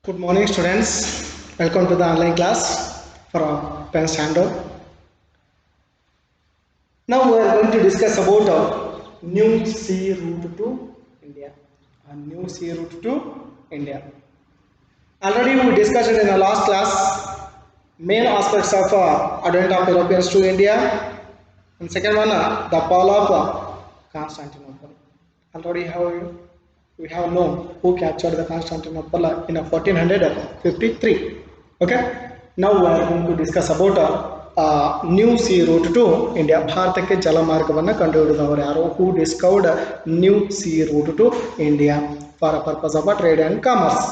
Good morning, students. Welcome to the online class for pen standard. Now we are going to discuss about a new sea route to India. A new sea route to India. Already we discussed in our last class main aspects of advent of Europeans to India, and second one the fall of Constantinople. Already we have known who captured the Constantinople in 1453. Okay. Now we are going to discuss about new sea route to India. ಭಾರತಕ್ಕೆ ಜಲಮಾರ್ಗವನ್ನು ಕಂಡುಹಿಡಿದವರು ಯಾರು? Who discovered new sea route to India for a purpose of trade and commerce.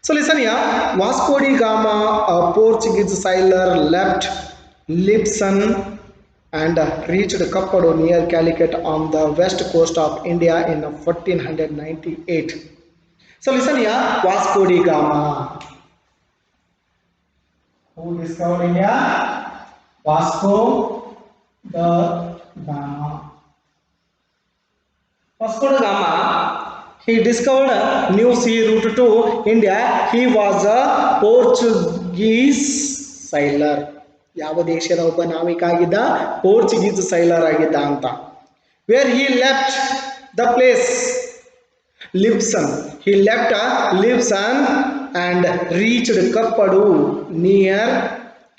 So listen here, Vasco da Gama, a Portuguese sailor, left Lisbon and reached Kappadu near Calicut on the west coast of India in 1498. So listen here, Vasco da Gama. Who discovered India? Vasco da Gama. Vasco da Gama, he discovered a new sea route to India. He was a Portuguese sailor. ಯಾವ ದೇಶದ ಒಬ್ಬ ನಾವಿಕ ಆಗಿದ್ದ? Portuguese sailor ಆಗಿದ್ದ ಅಂತ. Where he left the place Lisbon. He left Lisbon and reached Kappadu near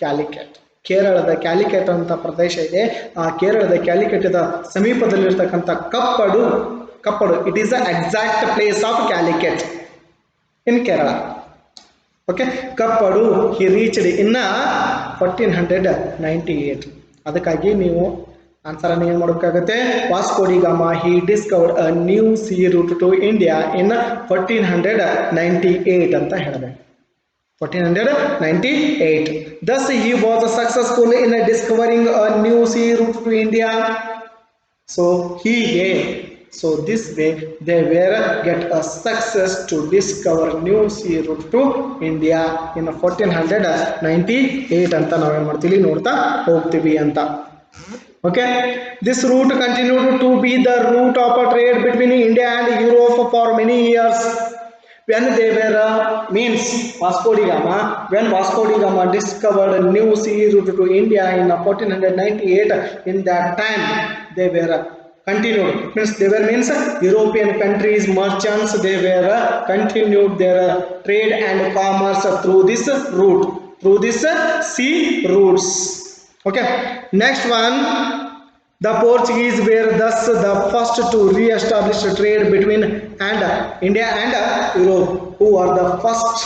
Calicut. ಕೇರಳದ ಕ್ಯಾಲಿಕಟ್ ಅಂತ ಪ್ರದೇಶ ಇದೆ. ಆ ಕೇರಳದ ಕ್ಯಾಲಿಕಟ್ದ ಸಮೀಪದಲ್ಲಿರ್ತಕ್ಕಂಥ ಕಪ್ಪಡು it is the exact place of Calicut in Kerala. Okay, Kappadu he reached in 1498. ಅದಕ್ಕಾಗಿ ನೀವು ಆನ್ಸರ್ ಅನ್ನು ಏನು ಮಾಡಬೇಕಾಗುತ್ತೆ? Vasco da gamma he discovered a new sea route to India in 1498 ಅಂತ ಹೇಳಬೇಕು. 1498. Thus he was successful in discovering a new sea route to India. So this way they were get a success to discover new sea route to India in 1498 ಅಂತ ನಾವೇನ್ ಮಾಡ್ತೀವಿ ನೋಡ್ತಾ ಹೋಗ್ತೀವಿ ಅಂತ. Okay, this route continued to be the route of a trade between India and Europe for many years. When they were when Vasco da Gama discovered a new sea route to India in 1498, in that time they were continued, means European countries merchants, they were continued their trade and commerce through this route, through this sea routes. Okay, next one, the Portuguese were thus the first to re-establish trade between India and Europe. Who are the first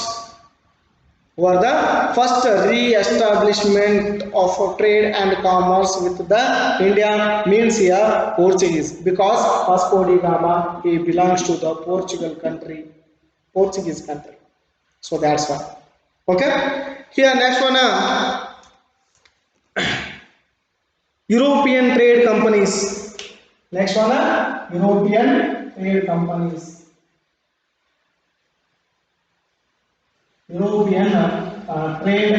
re-establishment of trade and commerce with the India? Means here Portuguese, because Vasco da Gama he belongs to the Portuguese country. So that's why. Okay, here next one, European trade companies. Next one, European trade companies. European trade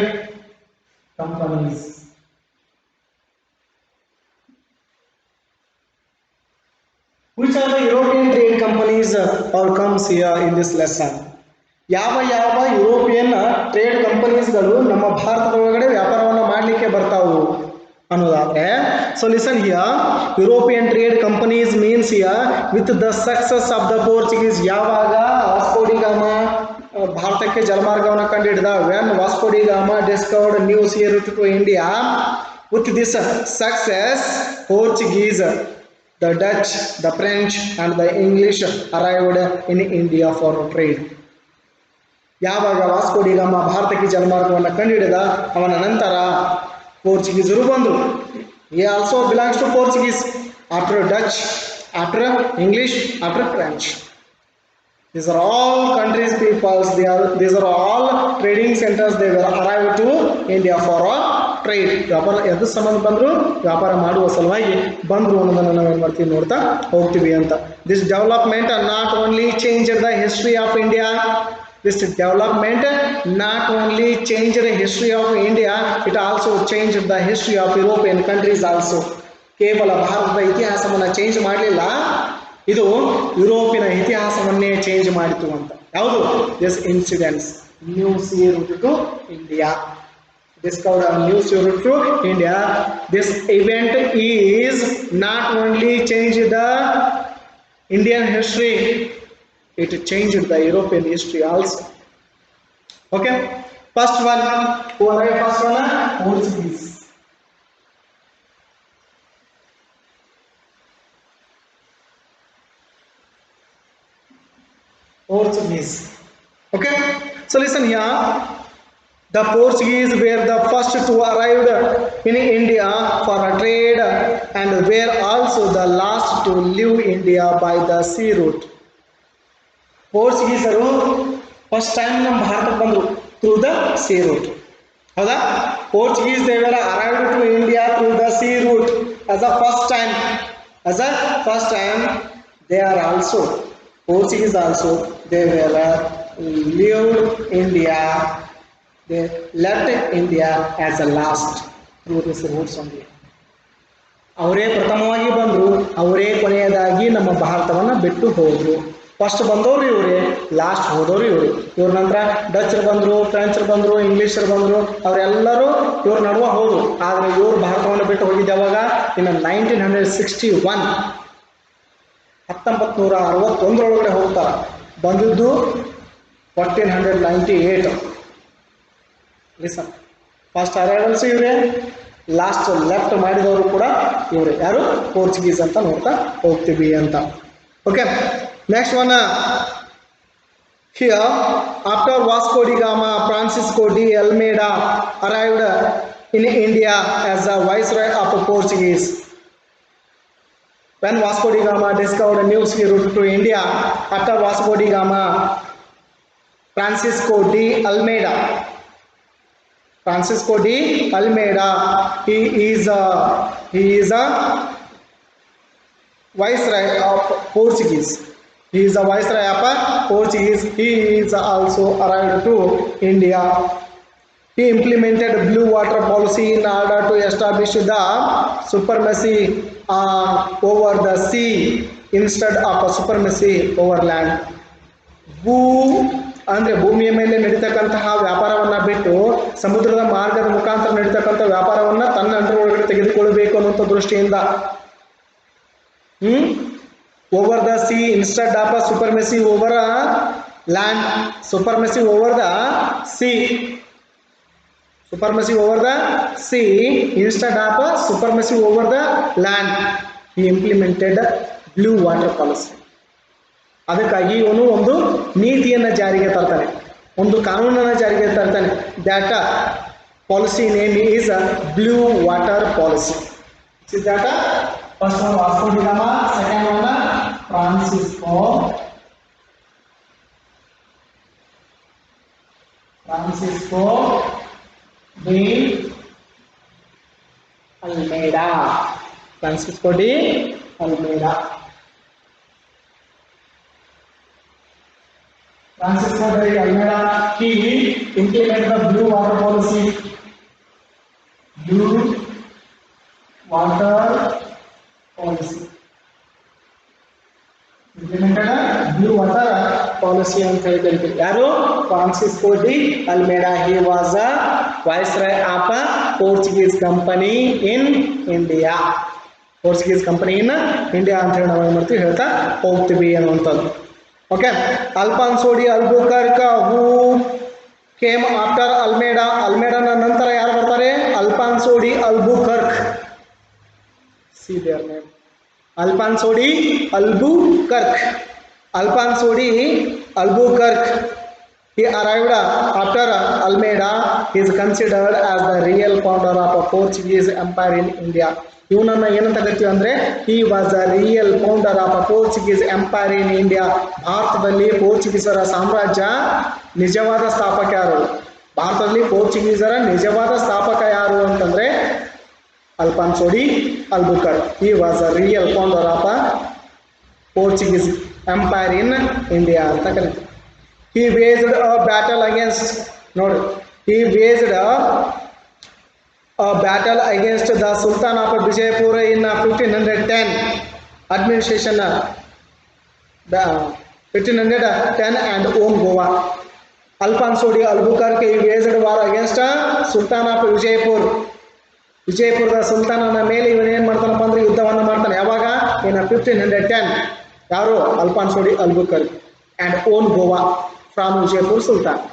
companies. Which are the European trade companies or comes here in this lesson? ಯಾವ European trade ಕಂಪನೀಸ್ಗಳು ನಮ್ಮ ಭಾರತದೊಳಗಡೆ ವ್ಯಾಪಾರವನ್ನು ಮಾಡಲಿಕ್ಕೆ ಬರ್ತಾವು ಅನ್ನೋದಾದ್ರೆ, so listen here, European trade companies means here with the success of the Portuguese. ಯಾವಾಗ Vasco da gamma ಭಾರತಕ್ಕೆ ಜಲಮಾರ್ಗವನ್ನು ಕಂಡುಹಿಡಿದ, when Vasco da Gama discovered new sea route to India, with this success Portuguese, the Dutch, the French and the English arrived in India for trade. ಯಾವಾಗ Vasco da gamma ಭಾರತಕ್ಕೆ ಜಲಮಾರ್ಗವನ್ನು ಕಂಡುಹಿಡಿದ, ಅವನ ನಂತರ ಪೋರ್ಚುಗೀಸರು ಬಂದರು. He also belongs to Portuguese, after Dutch, after English, after French. These are all countries peoples. These are all trading centers. They were arrived to India for a trade. ವ್ಯಾಪಾರ ಎದು ಸಂಬಂಧ ಬಂದರು? ವ್ಯಾಪಾರ ಮಾಡುವ ಸಲುವಾಗಿ ಬಂದರು ಅನ್ನೋದನ್ನು ನಾವೇನು ಮಾಡ್ತೀವಿ ನೋಡ್ತಾ ಹೋಗ್ತೀವಿ ಅಂತ. This development not only changed the history of India. This development not only changed the history of India, it also changed the history of European countries also. ಕೇವಲ ಭಾರತದ ಇತಿಹಾಸವನ್ನು ಚೇಂಜ್ ಮಾಡಲಿಲ್ಲ, ಇದು ಯುರೋಪಿನ ಇತಿಹಾಸವನ್ನೇ ಚೇಂಜ್ ಮಾಡಿತು ಅಂತ. ಯಾವುದು this incidents new sea route to India discovered a new sea route to India. This event is not only changed the Indian history, it changed the European history also. Okay, first one, who arrived first one? Portuguese. Portuguese. Okay, so listen here. The Portuguese were the first to arrive in India for a trade and were also the last to leave India by the sea route. ಪೋರ್ಚುಗೀಸರು first time ನಮ್ಮ ಭಾರತಕ್ಕೆ ಬಂದರು through the sea route. ಹೌದಾ? Portuguese they were arrived to India through the sea route as a first time. As a first time they are also Portuguese also they were lived India. They left India as a last through this routes only. ಅವರೇ ಪ್ರಥಮವಾಗಿ ಬಂದರು, ಅವರೇ ಕೊನೆಯದಾಗಿ ನಮ್ಮ ಭಾರತವನ್ನು ಬಿಟ್ಟು ಹೋದರು. First ಬಂದವರು ಇವರೇ, ಲಾಸ್ಟ್ ಹೋದವರು ಇವರು. ಇವ್ರ ನಂತರ ಡಚ್ಚರು ಬಂದರು, ಫ್ರೆಂಚರು ಬಂದರು, ಇಂಗ್ಲೀಷರು ಬಂದರು, ಅವರೆಲ್ಲರೂ ಇವ್ರ ನಡುವೆ ಹೋದರು. ಆದರೆ ಇವರು ಭಾರತವನ್ನು ಬಿಟ್ಟು ಹೋಗಿದ್ದು ಯಾವಾಗ? ಇನ್ನು 1961 1961 ಹೋಗ್ತಾರೆ. ಬಂದಿದ್ದು 1498. ಲಿಸನ್, ಫಸ್ಟ್ ಅರೈವಲ್ಸ್ ಇವರೇ, ಲಾಸ್ಟ್ ಲೆಫ್ಟ್ ಮಾಡಿದವರು ಕೂಡ ಇವರೇ. ಯಾರು? ಪೋರ್ಚುಗೀಸ್ ಅಂತ ನೋಡ್ತಾ ಹೋಗ್ತೀವಿ ಅಂತ. Okay, next one here after Vasco da gamma, Francisco de Almeida arrived in India as a viceroy of Portuguese. When Vasco da Gama discovered a new sea route to India, after Vasco da Gama, Francisco de Almeida, he is a viceroy of Portuguese. He is a viceroy of Portuguese. He is also arrived to India. He implemented blue water policy in order to establish the supremacy over the sea instead of a supremacy over land. ಅಂದರೆ ಭೂಮಿಯ ಮೇಲೆ ನಡೀತಕ್ಕಂತಹ ವ್ಯಾಪಾರವನ್ನು ಬಿಟ್ಟು ಸಮುದ್ರದ ಮಾರ್ಗದ ಮುಖಾಂತರ ನಡೀತಕ್ಕಂಥ ವ್ಯಾಪಾರವನ್ನು ತನ್ನ ಅಂಡರೊಳಗಡೆ ತೆಗೆದುಕೊಳ್ಳಬೇಕು ಅನ್ನುವಂಥ ದೃಷ್ಟಿಯಿಂದ over the sea instead of supremacy over land. Supremacy over the sea, supremacy over the sea instead of supremacy over the land. He implemented blue water policy. ಅದಕ್ಕಾಗಿ ಇವನು ಒಂದು ನೀತಿಯನ್ನು ಜಾರಿಗೆ ತರ್ತಾನೆ, ಒಂದು ಕಾನೂನನ್ನು ಜಾರಿಗೆ ತರ್ತಾನೆ. That policy name is blue water policy. That first one Vasco da Gama, second one Francisco de Almeida. Francisco de Almeida. Francisco de Almeida, he implemented the blue water policy. Blue water policy. Implemented blue water policy ಅಂತ ಹೇಳ್ತಾರೆ. ಯಾರು? Francisco de Almeida. He was a viceroy of Portuguese company in India. Portuguese company in India ಅಂತ ಹೇಳಿ ನಾವು ಏನು ಮಾಡ್ತೀವಿ ಹೇಳ್ತಾ ಹೋಗ್ತೀವಿ ಅನ್ನುವಂಥದ್ದು. Okay, Alfonso de Albuquerque who came after Almeida. ಅಲ್ಮೇಡಾನ ನಂತರ ಯಾರು ಬರ್ತಾರೆ? Alfonso de Albuquerque. See their name Alfonso de Albuquerque. Alfonso de Albuquerque. He arrived after Almeida. He is considered as the real founder of a Portuguese empire in India. ಇವನನ್ನು ಏನಂತ ಕರಿತೀವಿ ಅಂದರೆ he was a real founder of a Portuguese empire in India. ಭಾರತದಲ್ಲಿ ಪೋರ್ಚುಗೀಸರ ಸಾಮ್ರಾಜ್ಯ ನಿಜವಾದ ಸ್ಥಾಪಕ ಯಾರು? ಭಾರತದಲ್ಲಿ ಪೋರ್ಚುಗೀಸರ ನಿಜವಾದ ಸ್ಥಾಪಕ ಯಾರು ಅಂತಂದರೆ Alfonso de Albuquerque. He was a real founder of a Portuguese empire in India ಅಂತ ಕರೀತಾರೆ. He waged a battle against, ನೋಡಿ, he waged a battle against the Sultan of Bijaypur in 1510. Administration 1510 and own Goa. Alfonso de Albuquerque waged war against Sultan of Vijaypur. ವಿಜಯಪುರದ ಸುಲ್ತಾನನ ಮೇಲೆ ಇವನು ಏನು ಮಾಡ್ತಾನಪ್ಪ ಅಂದ್ರೆ ಯುದ್ಧವನ್ನು ಮಾಡ್ತಾನೆ. ಯಾವಾಗ? ಇನ್ 1510. ಯಾರು? Alfonso de Albuquerque and won Goa from Vijayapura sultan.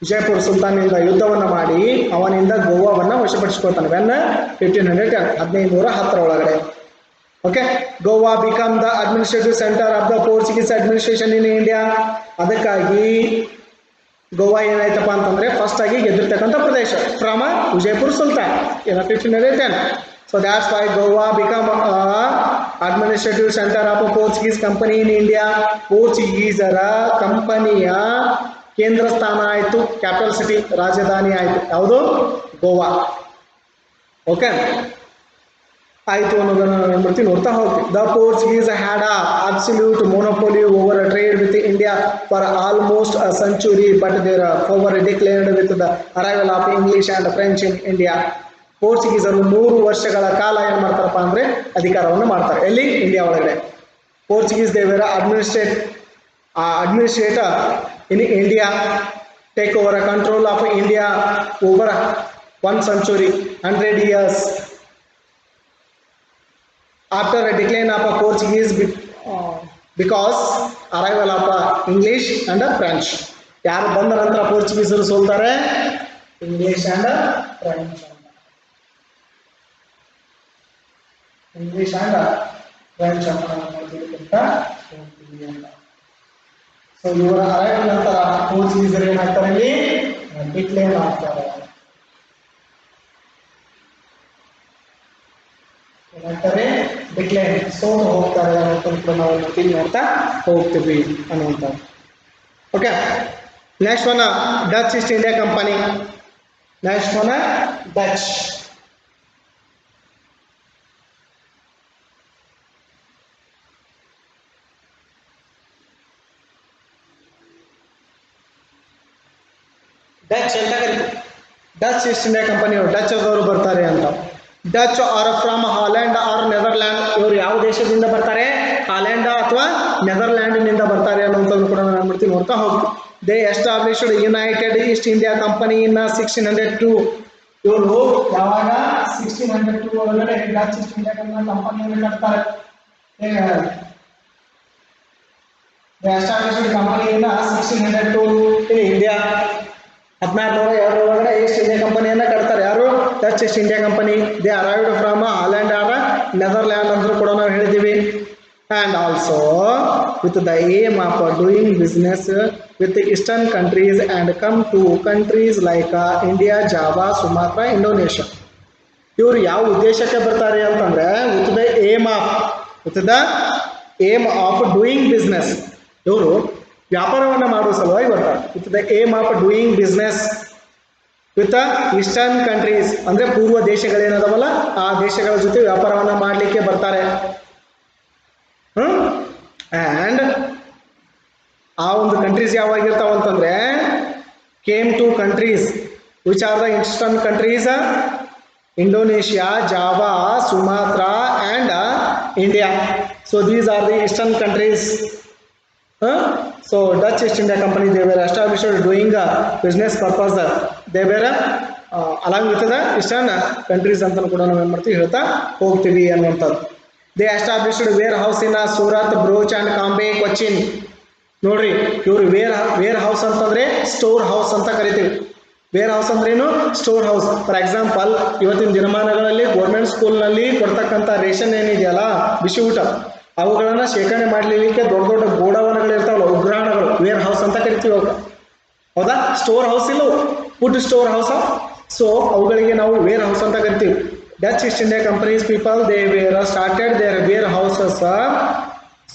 Vijayapura ಸುಲ್ತಾನ್ನಿಂದ ಯುದ್ಧವನ್ನು ಮಾಡಿ ಅವನಿಂದ ಗೋವಾವನ್ನು ವಶಪಡಿಸಿಕೊಳ್ತಾನೆ. ವೆನ್ 1510, 1510 ಒಳಗಡೆ. Okay, Goa become the administrative centre of the Portuguese administration in India. ಅದಕ್ಕಾಗಿ ಗೋವಾ ಏನಾಯ್ತಪ್ಪ ಅಂತಂದ್ರೆ ಫಸ್ಟ್ ಆಗಿ ಗೆದ್ದಿರ್ತಕ್ಕಂಥ ಪ್ರದೇಶ from Vijayapura sultan in 1510. So that's why Goa become administrative centre of Portuguese company in India. ಪೋರ್ಚುಗೀಸರ ಕಂಪನಿಯ ಕೇಂದ್ರ ಸ್ಥಾನ ಆಯಿತು, ಕ್ಯಾಪಿಟಲ್ ಸಿಟಿ, ರಾಜಧಾನಿ ಆಯಿತು. ಯಾವುದು? ಗೋವಾ. ಓಕೆ, ಆಯಿತು ಅನ್ನೋದನ್ನು ನಾವು ಏನು ಮಾಡ್ತೀವಿ ನೋಡ್ತಾ ಹೋಗ್ತೀವಿ. The Portuguese had a absolute monopoly over trade with India for almost a century, but their power declared with the arrival of English and French in India. ಪೋರ್ಚುಗೀಸರು 100 ವರ್ಷಗಳ ಕಾಲ ಏನು ಮಾಡ್ತಾರಪ್ಪ ಅಂದರೆ ಅಧಿಕಾರವನ್ನು ಮಾಡ್ತಾರೆ. ಎಲ್ಲಿ? ಇಂಡಿಯಾ ಒಳಗಡೆ. ಪೋರ್ಚುಗೀಸ್ ದೇವರ administrator in India take over a control of India over 1 century, 100 years. After a decline of a Portuguese because arrival of English and French. ಯಾರು ಬಂದ ನಂತರ ಪೋರ್ಚುಗೀಸರು ಸೋಲ್ತಾರೆ? English and French. English and French ಅಂತ ನೋಡ್ತಿರ್ತಾ ಹೋಗ್ತೀವಿ ಅಂತ. ಸೊ ಇವರ ಅರೈವಲ್ ನಂತರ ಪೋರ್ಚುಗೀಸರು ಏನಾಗ್ತಾರೆ? ಇಲ್ಲಿ ಡಿಕ್ಲೇರ್ ಆಗ್ತಾರೆ. ಏನಾಗ್ತಾರೆ? ಡಿಕ್ಲೈನ್, ಸೋತು ಹೋಗ್ತಾರೆ ಅನ್ನೋದನ್ನು ನಾವು ನೋಡ್ತಾ ಹೋಗ್ತೀವಿ ಅನ್ನುವಂಥದ್ದು. Okay, next one Dutch East India company. Next one Dutch. Dutch ಅಂತ ಕರೀತೀವಿ. Dutch East India company Dutch ಅವರು ಬರ್ತಾರೆ ಅಂತ. Dutch are from Holland or Netherland. ಇವರು ಯಾವ ದೇಶದಿಂದ ಬರ್ತಾರೆ? ಹಾಲೆಂಡ್ ಅಥವಾ ನೆದರ್ಲ್ಯಾಂಡ್ನಿಂದ ಬರ್ತಾರೆ ಅನ್ನೋಂಥದ್ದು ಕೂಡ ನಾವು ಮಾಡ್ತೀವಿ ನೋಡ್ತಾ ಹೋಗ್ತೀವಿ. They established United East India company in 1602. ಇವರು ಯಾವಾಗ? 1602 ಒಳಗಡೆ ಡಚ್ ಈಸ್ಟ್ ಇಂಡಿಯಾ ಕಂಪನಿಯನ್ನು ಕಟ್ತಾರೆ. They established company in 1602 in India. 1602 ಒಳಗಡೆ ಈಸ್ಟ್ ಇಂಡಿಯಾ ಕಂಪನಿಯನ್ನು ಕಟ್ತಾರೆ. ಯಾರು? Dutch East India company. They arrived from Holland or Netherland ಅಂತ ಕೂಡ ನಾವು ಹೇಳಿದ್ದೀವಿ. And also with the aim of doing business with eastern countries and come to countries like India, Java, Sumatra, Indonesia. ಇವರು ಯಾವ ಉದ್ದೇಶಕ್ಕೆ ಬರ್ತಾರೆ ಅಂತಂದರೆ with the aim of doing business. ಇವರು ವ್ಯಾಪಾರವನ್ನು ಮಾಡುವ ಸಲುವಾಗಿ ಬರ್ತಾರೆ. With the aim of doing business with eastern countries ಅಂದರೆ ಪೂರ್ವ ದೇಶಗಳೇನದವಲ್ಲ ಆ ದೇಶಗಳ ಜೊತೆ ವ್ಯಾಪಾರವನ್ನು ಮಾಡಲಿಕ್ಕೆ ಬರ್ತಾರೆ. ಆ್ಯಂಡ್ ಆ ಒಂದು ಕಂಟ್ರೀಸ್ ಯಾವಾಗಿರ್ತಾವ ಅಂತಂದರೆ came to countries which are the eastern countries, Indonesia, Java, Sumatra and India. So these are the eastern countries. So Dutch East India Company, they were established doing business purpose. They were along with the eastern countries ಅಂತ ಕೂಡ ನಾವು ಏನು ಮಾಡ್ತೀವಿ ಹೇಳ್ತಾ ಹೋಗ್ತೀವಿ ಅನ್ನುವಂಥದ್ದು. They established warehouse in Surat, Broach and Cambay, Cochin. ನೋಡ್ರಿ, ಇವರು ವೇರ್ ಹೌಸ್ ಅಂತಂದರೆ ಸ್ಟೋರ್ ಹೌಸ್ ಅಂತ ಕರಿತೀವಿ. ವೇರ್ ಹೌಸ್ ಅಂದ್ರೇನು? Storehouse. ಫಾರ್ ಎಕ್ಸಾಂಪಲ್, ಇವತ್ತಿನ ದಿನಮಾನಗಳಲ್ಲಿ ಗೌರ್ಮೆಂಟ್ ಸ್ಕೂಲ್ನಲ್ಲಿ ಕೊಡ್ತಕ್ಕಂಥ ರೇಷನ್ ಏನಿದೆಯಲ್ಲ, ಬಿಸಿ ಊಟ, ಅವುಗಳನ್ನು ಶೇಖರಣೆ ಮಾಡಲಿಕ್ಕೆ ದೊಡ್ಡ ದೊಡ್ಡ ಗೋಡಾವಣೆಗಳು ಇರ್ತಾವಲ್ಲ, ಉಗ್ರಾಣಗಳು, ವೇರ್ ಹೌಸ್ ಅಂತ ಕರಿತೀವಿ ಅವಾಗ. ಹೌದಾ? ಸ್ಟೋರ್ ಹೌಸ್ ಇಲ್ಲ, ಫುಡ್ ಸ್ಟೋರ್ ಹೌಸ್. ಸೊ ಅವುಗಳಿಗೆ ನಾವು ವೇರ್ ಹೌಸ್ ಅಂತ ಕರಿತೀವಿ. Dutch East India companies people they were started their warehouses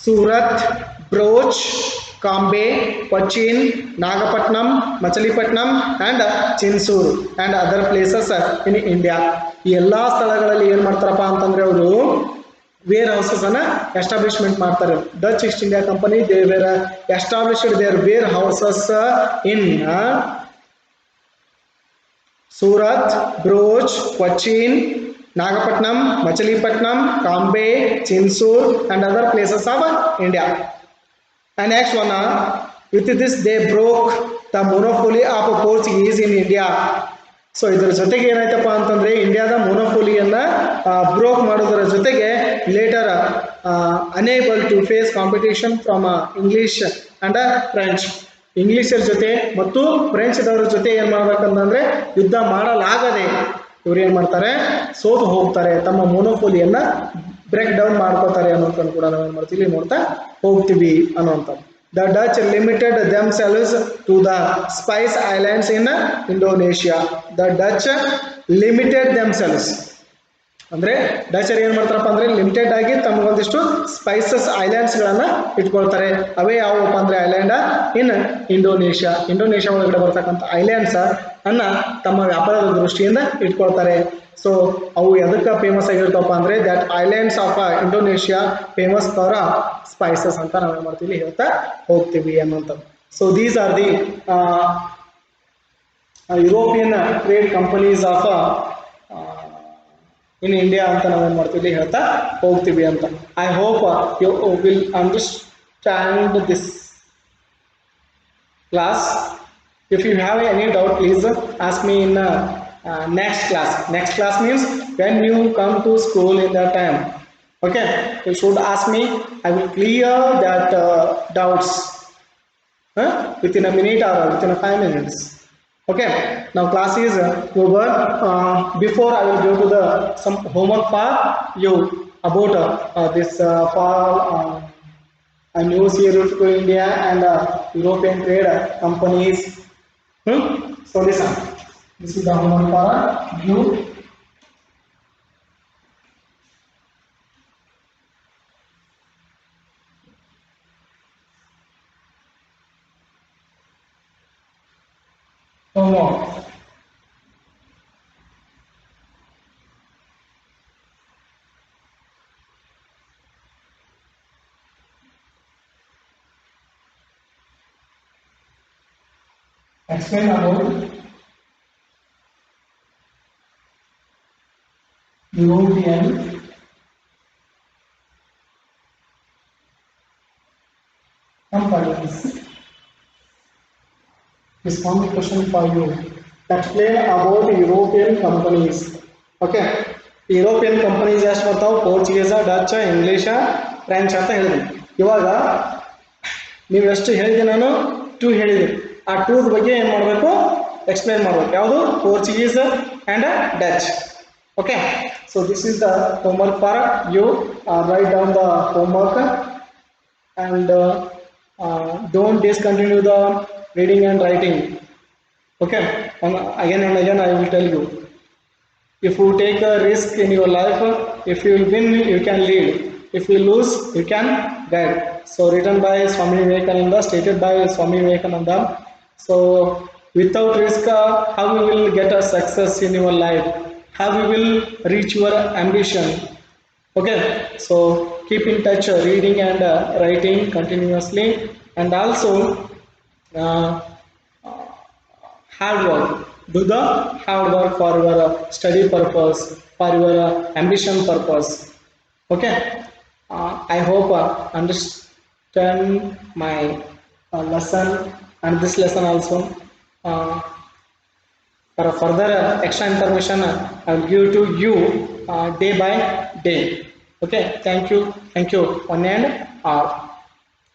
Surat, Broach, Cambay, Cochin, Nagapattinam, Machilipatnam and Chinsurah and other places in India. ಈ ಎಲ್ಲ ಸ್ಥಳಗಳಲ್ಲಿ ಏನು ಮಾಡ್ತಾರಪ್ಪ ಅಂತಂದರೆ ಅವರು ವೇರ್ ಹೌಸಸ್ ಅನ್ನ ಎಸ್ಟಾಬ್ಲಿಷ್ಮೆಂಟ್ ಮಾಡ್ತಾರೆ. Dutch East India company they were established their warehouses in Surat, Broach, Cochin, Nagapatnam, Machilipatnam, Kambe, Chinsur and other places of India. And next one, with this they broke the monopoly of Portuguese in India. So ಇದರ ಜೊತೆಗೆ ಏನಾಯ್ತಪ್ಪ ಅಂತಂದ್ರೆ ಇಂಡಿಯಾದ ಮೊನೋಪೊಲಿಯನ್ನ broke ಮಾಡೋದರ ಜೊತೆಗೆ later unable to face competition from English and French. ಇಂಗ್ಲಿಷರ ಜೊತೆ ಮತ್ತು ಫ್ರೆಂಚ್ದವರ ಜೊತೆ ಏನ್ ಮಾಡ್ಬೇಕಂತಂದ್ರೆ ಯುದ್ಧ ಮಾಡಲಾಗದೆ ಇವ್ರು ಏನ್ ಮಾಡ್ತಾರೆ, ಸೋತು ಹೋಗ್ತಾರೆ, ತಮ್ಮ ಮೊನೋಪೊಲಿಯನ್ನ ಬ್ರೇಕ್ ಡೌನ್ ಮಾಡ್ಕೋತಾರೆ ಅನ್ನೋದನ್ನು ಕೂಡ ನಾವೇನ್ ಮಾಡ್ತೀವಿ ನೋಡ್ತಾ ಹೋಗ್ತೀವಿ ಅನ್ನೋಂಥದ್ದು. The Dutch limited themselves to the Spice Islands in Indonesia. The Dutch limited themselves. ಅಂದ್ರೆ ಡಚರ್ ಏನ್ ಮಾಡ್ತಾರಪ್ಪ ಅಂದ್ರೆ ಲಿಮಿಟೆಡ್ ಆಗಿ ತಮಗೊಂದಿಷ್ಟು ಸ್ಪೈಸಸ್ ಐಲ್ಯಾಂಡ್ಸ್ ಗಳನ್ನ ಇಟ್ಕೊಳ್ತಾರೆ. ಅವೇ ಯಾವಪ್ಪ ಅಂದ್ರೆ ಐಲ್ಯಾಂಡ್ ಇನ್ ಇಂಡೋನೇಷ್ಯಾ. ಇಂಡೋನೇಷ್ಯಾ ಒಳಗಡೆ ಬರ್ತಕ್ಕಂಥ ಐಲ್ಯಾಂಡ್ಸ್ ಅನ್ನ ತಮ್ಮ ವ್ಯಾಪಾರದ ದೃಷ್ಟಿಯಿಂದ ಇಟ್ಕೊಳ್ತಾರೆ. ಸೊ ಅವು ಎದಕ್ಕೆ ಫೇಮಸ್ ಆಗಿರ್ತಾವಪ್ಪ ಅಂದ್ರೆ that islands of Indonesia famous for spices ಅಂತ ನಾವೇನ್ ಮಾಡ್ತೀವಿ ಹೇಳ್ತಾ ಹೋಗ್ತೀವಿ ಅನ್ನೋಂಥದ್ದು. So these are the European trade companies of in India ಅಂತ ನಾವೇನ್ ಮಾಡ್ತೀವಿ ಹೇಳ್ತಾ ಹೋಗ್ತೀವಿ ಅಂತ. I hope you will understand this class. If you have any doubt, please ask me in next class. Next class means when you come to school in that time. Okay, you should ask me. I will clear that doubts within a minute or within 5 minutes. Okay, now class is over. Before I will go to the some homework for you about this fall news here to India and European trade companies. So listen, this is the homework for you. Homework. Explain about European companies. This one question for you. Explain about European companies. Okay, European companies ಎಷ್ಟು ಬರ್ತಾವೆ? ಪೋರ್ಚುಗೀಸ, Dutch, English, French ಅಂತ ಹೇಳಿದ್ವಿ. ಇವಾಗ ನೀವು ಎಷ್ಟು ಹೇಳಿದೆ, ನಾನು 2 ಹೇಳಿದೆ. ಆ 2 ಬಗ್ಗೆ ಏನು ಮಾಡಬೇಕು, ಎಕ್ಸ್ಪ್ಲೇನ್ ಮಾಡಬೇಕು. ಯಾವುದು? Portuguese and Dutch. Okay, so this is the homework for you. Write down the homework and don't discontinue the reading and writing. Okay, and again I will tell you, if you take a risk in your life, if you will win you can lead, if you lose you can guide. So written by Swami Vivekananda, stated by Swami Vivekananda. So without risk, how you will get a success in your life, how you will reach your ambition. Okay, so keep in touch, reading and writing continuously, and also hard work. Do the hard work for your study purpose, for your ambition purpose. Okay, I hope understand my lesson and this lesson also. For further extra information I will give to you day by day. Okay, thank you, one and all.